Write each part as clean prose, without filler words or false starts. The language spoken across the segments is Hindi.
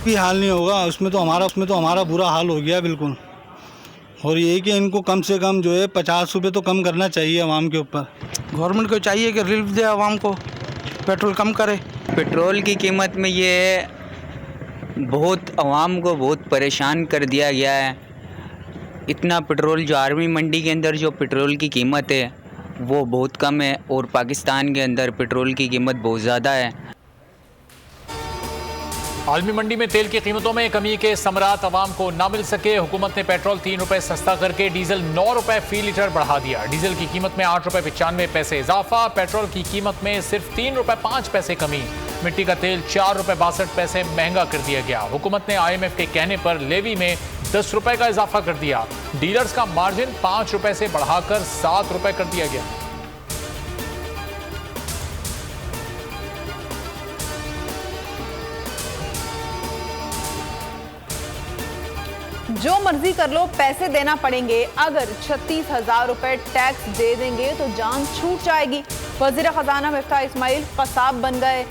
भी हाल नहीं होगा, उसमें तो हमारा बुरा हाल हो गया बिल्कुल। और यही कि इनको कम से कम जो है 50 रुपये तो कम करना चाहिए आवाम के ऊपर। गवर्नमेंट को चाहिए कि रिलीफ दे आवाम को, पेट्रोल कम करे। पेट्रोल की कीमत में ये बहुत आवाम को बहुत परेशान कर दिया गया है। इतना पेट्रोल जो आर्मी मंडी के अंदर जो पेट्रोल की कीमत है वो बहुत कम है और पाकिस्तान के अंदर पेट्रोल की कीमत बहुत ज़्यादा है। आलमी मंडी में तेल की कीमतों में कमी के समरात आवाम को ना मिल सके। हुकूमत ने पेट्रोल 3 रुपए सस्ता करके डीजल 9 रुपए फी लीटर बढ़ा दिया। डीजल की कीमत में 8 रुपए 95 पैसे इजाफा। पेट्रोल की कीमत में सिर्फ 3 रुपए 5 पैसे कमी। मिट्टी का तेल 4 रुपए 62 पैसे महंगा कर दिया गया। हुकूमत ने IMF के कहने पर लेवी में 10 रुपए का इजाफा कर दिया। डीलर्स का मार्जिन 5 रुपए से बढ़ाकर 7 रुपए कर दिया गया। जो मर्जी कर लो, पैसे देना पड़ेंगे। अगर 36,000 रुपए टैक्स दे देंगे तो जान छूट जाएगी। वजीर खजाना मिफ्ता इस्माइल कसाब बन गए।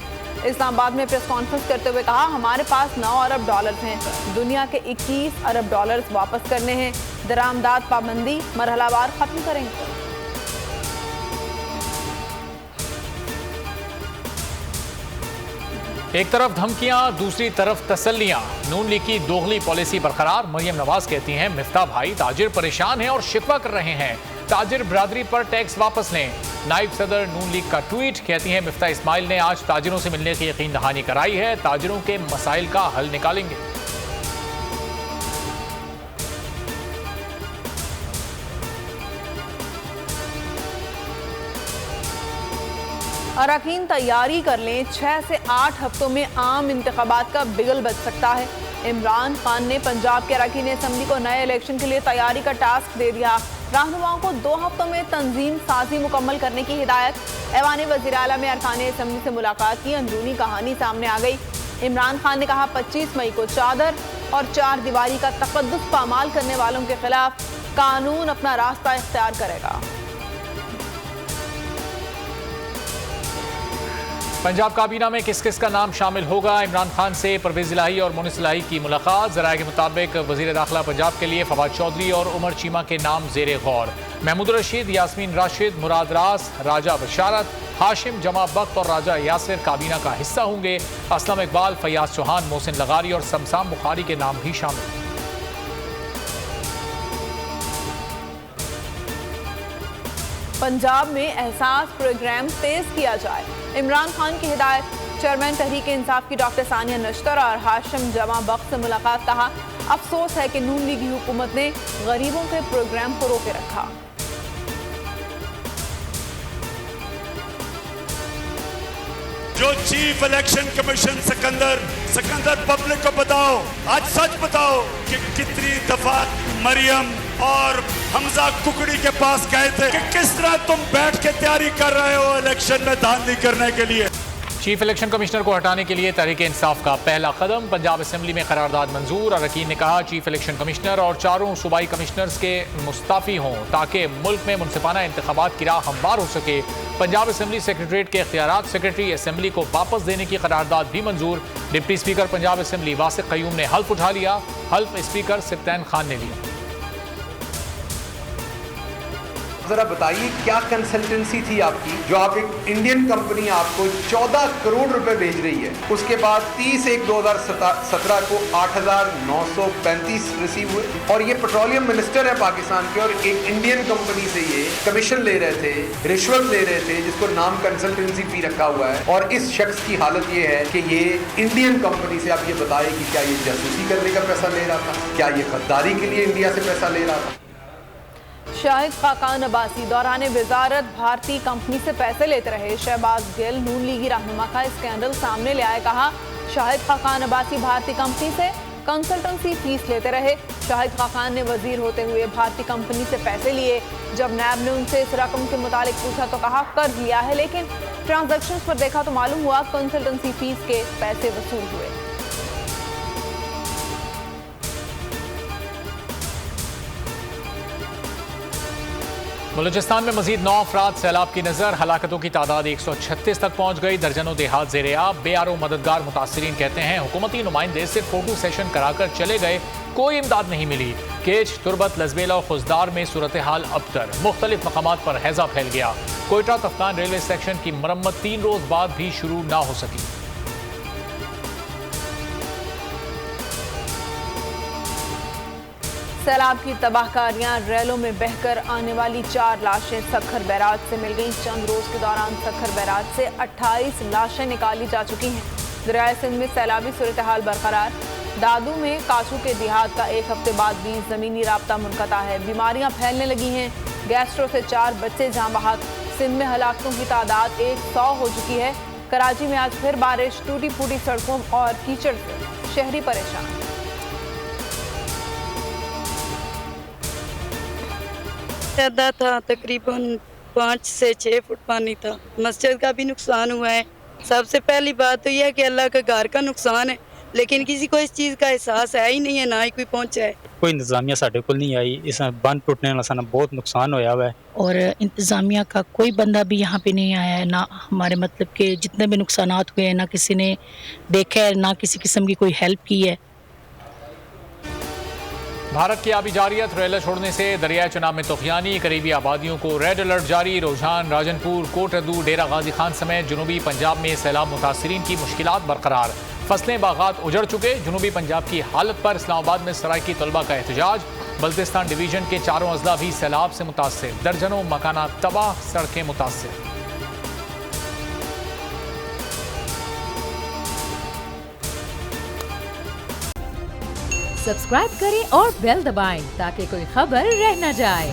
इस्लामाबाद में प्रेस कॉन्फ्रेंस करते हुए कहा, हमारे पास 9 अरब डॉलर हैं, दुनिया के 21 अरब डॉलर वापस करने हैं। दरामदाद पाबंदी मरहलावार खत्म करेंगे। एक तरफ धमकियां, दूसरी तरफ तसल्लियां। नून लीग की दोगली पॉलिसी बरकरार। मरियम नवाज कहती हैं, मिफ्ता भाई ताजिर परेशान हैं और शिकवा कर रहे हैं, ताजिर बरादरी पर टैक्स वापस लें। नायब सदर नून लीग का ट्वीट। कहती हैं, मिफ्ता इस्माइल ने आज ताजिरों से मिलने की यकीन दहानी कराई है, ताजिरों के मसाइल का हल निकालेंगे। अरकान तैयारी कर लें, 6 से 8 हफ्तों में आम इंतखाबात का बिगल बज सकता है। इमरान खान ने पंजाब के अरकान असम्बली को नए इलेक्शन के लिए तैयारी का टास्क दे दिया। रहनुमाओं को 2 हफ्तों में तंजीम साजी मुकम्मल करने की हिदायत। ऐवान वज़ीर आला में अरकान असम्बली से मुलाकात की, अंदरूनी कहानी सामने आ गई। इमरान खान ने कहा, 25 मई को चादर और 4 दीवारी का तकद्दुस पामाल करने वालों के खिलाफ कानून अपना रास्ता इख्तियार करेगा। पंजाब काबीना में किस किस का नाम शामिल होगा? इमरान खान से परवेज इलाही और मोनिस इलाही की मुलाकात। ज़राए के मुताबिक वज़ीर दाखिला पंजाब के लिए फवाद चौधरी और उमर चीमा के नाम ज़ेरे गौर। महमूद रशीद, यास्मीन राशिद, मुराद रास, राजा बशारत, हाशिम जमा बख्त और राजा यासिर काबीना का हिस्सा होंगे। असलम इकबाल, फयाज चौहान, मोहसिन लगारी और शमशाम बुखारी के नाम भी शामिल। पंजाब में एहसास प्रोग्राम तेज किया जाए। इमरान खान की हिदायत। चेयरमैन तहरीक इंसाफ की डॉक्टर सानिया नश्तर और हाशिम जमा बख्त से मुलाकात। कहा, अफसोस है कि नून लीग हुकूमत ने गरीबों के प्रोग्राम को रोके रखा। जो chief election commission Sikandar public को बताओ, आज सच बताओ कि कितनी दफा मरियम और हमजा कुकड़ी के पास गए थे कि किस तरह तुम बैठ के तैयारी कर रहे हो इलेक्शन में धांधली करने के लिए। चीफ इलेक्शन कमिश्नर को हटाने के लिए तहरीक इंसाफ का पहला कदम। पंजाब असेंबली में करारदाद मंजूर। अरकान ने कहा, चीफ इलेक्शन कमिश्नर और 4 सूबाई कमिश्नर्स के मुस्तफ़ी हों ताकि मुल्क में मुनसिफाना इंतखाबात की राह हमवार हो सके। पंजाब असेंबली सेक्रेटरीट के इख्तियारात सेक्रेटरी असेंबली को वापस देने की करारदाद भी मंजूर। Deputy speaker Punjab assembly वासिक Qayyum ने हल्फ उठा लिया। हल्फ स्पीकर सिब्तैन खान ने लिया। जरा बताइए, क्या कंसल्टेंसी थी आपकी जो आप एक इंडियन कंपनी आपको 14 करोड़ रुपए भेज रही है, उसके बाद 30/1/2017 को 8,935 रिसीव हुए, और ये पेट्रोलियम मिनिस्टर है पाकिस्तान के और एक इंडियन कंपनी से ये कमीशन ले रहे थे, रिश्वत ले रहे थे, जिसको नाम कंसल्टेंसी फी रखा हुआ है। और इस शख्स की हालत ये है कि ये इंडियन कंपनी से, आप ये बताइए कि क्या ये जासूसी करने का पैसा ले रहा था, क्या ये गद्दारी के लिए इंडिया से पैसा ले रहा था। शाहिद खाकान अब्बासी दौरान वजारत भारतीय कंपनी से पैसे लेते रहे। शहबाज गिल नून लीगी रहनुमा का स्कैंडल सामने ले आए। कहा, शाहिद खाकान अब्बासी भारतीय कंपनी से कंसल्टेंसी फीस लेते रहे। शाहिद खाकान ने वजीर होते हुए भारतीय कंपनी से पैसे लिए। जब नैब ने उनसे इस रकम के मुतालिक पूछा तो कहा कर्ज लिया है, लेकिन ट्रांजैक्शंस पर देखा तो मालूम हुआ कंसल्टेंसी फीस के पैसे वसूल हुए। बलूचिस्तान में मजीद 9 अफराद सैलाब की नजर, हलाकतों की तादाद 136 तक पहुंच गई, दर्जनों देहात ज़ेरे आब। बेआरो मददगार मुतासरीन कहते हैं हुकूमती नुमाइंदे सिर्फ फोटो सेशन कराकर चले गए, कोई इमदाद नहीं मिली। केच, तुरबत, लजबेला और खुजदार में सूरत हाल अबतर, मुख्तलिफ मकामात पर हैजा फैल गया। कोयटा तफ्तान रेलवे सेक्शन की मरम्मत 3 रोज बाद भी शुरू ना हो सकी। सैलाब की तबाहकारियां, रेलों में बहकर आने वाली 4 लाशें सखर बैराज से मिल गईं। चंद रोज के दौरान सखर बैराज से 28 लाशें निकाली जा चुकी हैं। दरियाए सिंध में सैलाबी सूरत हाल बरकरार। दादू में काचू के देहात का 1 हफ्ते बाद भी ज़मीनी राब्ता मुनक़ता है। बीमारियां फैलने लगी हैं। गैस्ट्रो से 4 बच्चे जाँ बहक। सिंध में हलाकतों की तादाद 100 हो चुकी है। कराची में आज फिर बारिश, टूटी फूटी सड़कों और कीचड़ से शहरी परेशान। ज़्यादा था, तकरीबन 5 से 6 फुट पानी था। मस्जिद का भी नुकसान हुआ है। सबसे पहली बात तो यह है कि अल्लाह का घर का नुकसान है, लेकिन किसी को इस चीज़ का एहसास है ही नहीं है, ना ही कोई पहुंचा है। कोई इंतजामिया साढ़े को नहीं आई। इस बंद टूटने वाला साना बहुत नुकसान होया हुआ है और इंतजामिया का कोई बंदा भी यहाँ पे नहीं आया है। ना हमारे मतलब के जितने भी नुकसानात हुए हैं, ना किसी ने देखा है, ना किसी किस्म की कोई हेल्प की है। भारत की आबी जारियत, रेला छोड़ने से दरियाए चनाब में तूफानी, करीबी आबादियों को रेड अलर्ट जारी। रोजान, राजनपुर, कोटरदू, डेरा गाजी खान समेत जनूबी पंजाब में सैलाब मुतासरीन की मुश्किलात बरकरार। फसलें, बागात उजड़ चुके। जनूबी पंजाब की हालत पर इस्लामाबाद में सराइकी तलबा का एहतजाज। बल्तिस्तान डिवीजन के 4 अजला भी सैलाब से मुतासर, दर्जनों मकानात तबाह, सड़कें मुतासर। सब्सक्राइब करें और बेल दबाएं ताकि कोई खबर रह न जाए।